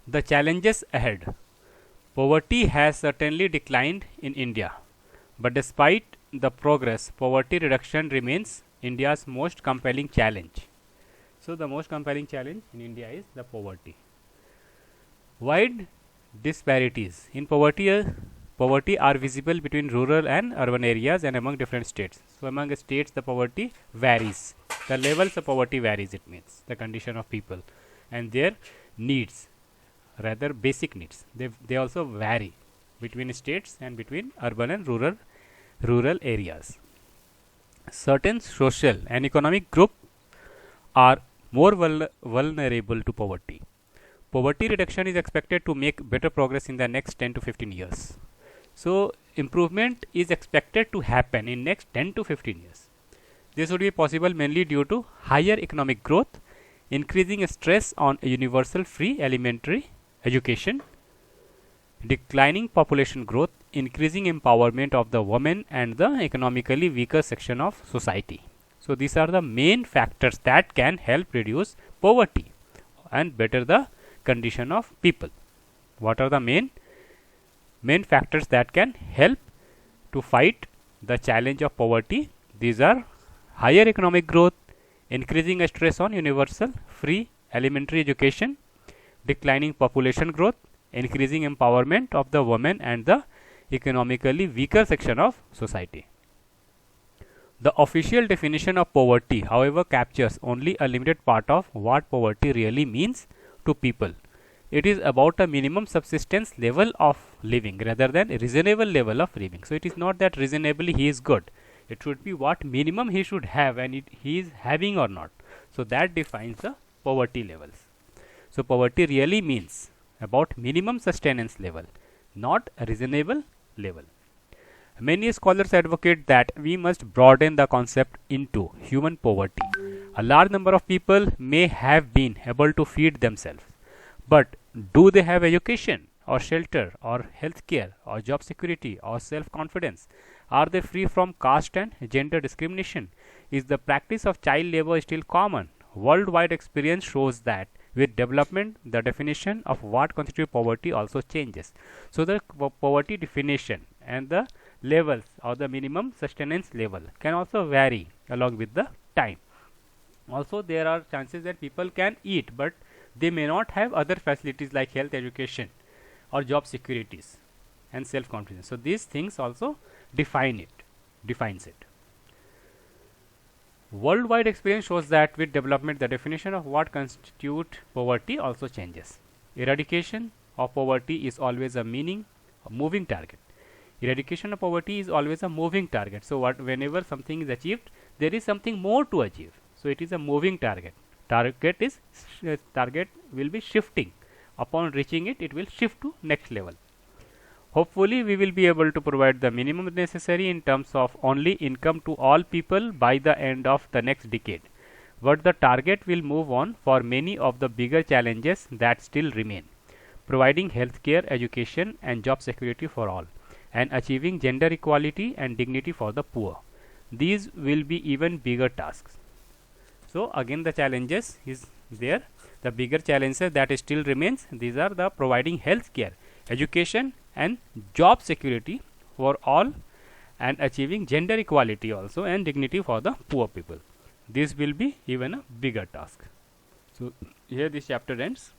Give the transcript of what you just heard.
The challenges ahead. Poverty has certainly declined in India, but despite the progress, poverty reduction remains India's most compelling challenge. So, the most compelling challenge in India is the poverty. Wide disparities in poverty are visible between rural and urban areas and among different states. So, among states, the poverty varies. The levels of poverty varies. It means the condition of people and their needs, rather basic needs. They also vary between states and between urban and rural areas. Certain social and economic groups are more vulnerable to poverty. Poverty reduction is expected to make better progress in the next 10 to 15 years. So, improvement is expected to happen in next 10 to 15 years. This would be possible mainly due to higher economic growth, increasing stress on universal free elementary education, declining population growth, increasing empowerment of the women and the economically weaker section of society. So, these are the main factors that can help reduce poverty and better the condition of people. What are the main factors that can help to fight the challenge of poverty? These are higher economic growth, increasing stress on universal free elementary education, declining population growth, increasing empowerment of the women and the economically weaker section of society. The official definition of poverty, however, captures only a limited part of what poverty really means to people. It is about a minimum subsistence level of living rather than a reasonable level of living. So, it is not that reasonably he is good. It should be what minimum he should have and he is having or not. So, that defines the poverty levels. So, poverty really means about minimum sustenance level, not a reasonable level. Many scholars advocate that we must broaden the concept into human poverty. A large number of people may have been able to feed themselves, but do they have education or shelter or health care or job security or self-confidence? Are they free from caste and gender discrimination? Is the practice of child labor still common? Worldwide experience shows that with development, the definition of what constitutes poverty also changes. So, the poverty definition and the levels or the minimum sustenance level can also vary along with the time. Also, there are chances that people can eat, but they may not have other facilities like health, education or job securities and self-confidence. So, these things also defines it. Worldwide experience shows that with development, the definition of what constitutes poverty also changes. Eradication of poverty is always a moving target. Eradication of poverty is always a moving target. So, whenever something is achieved, there is something more to achieve. So, it is a moving target. Target will be shifting. Upon reaching it, it will shift to next level. Hopefully, we will be able to provide the minimum necessary in terms of only income to all people by the end of the next decade. But the target will move on for many of the bigger challenges that still remain, providing healthcare, education and job security for all, and achieving gender equality and dignity for the poor. These will be even bigger tasks. So, again the challenges is there. The bigger challenges that still remains, these are the providing healthcare, education and job security for all and achieving gender equality also and dignity for the poor people. This will be even a bigger task. So, here this chapter ends.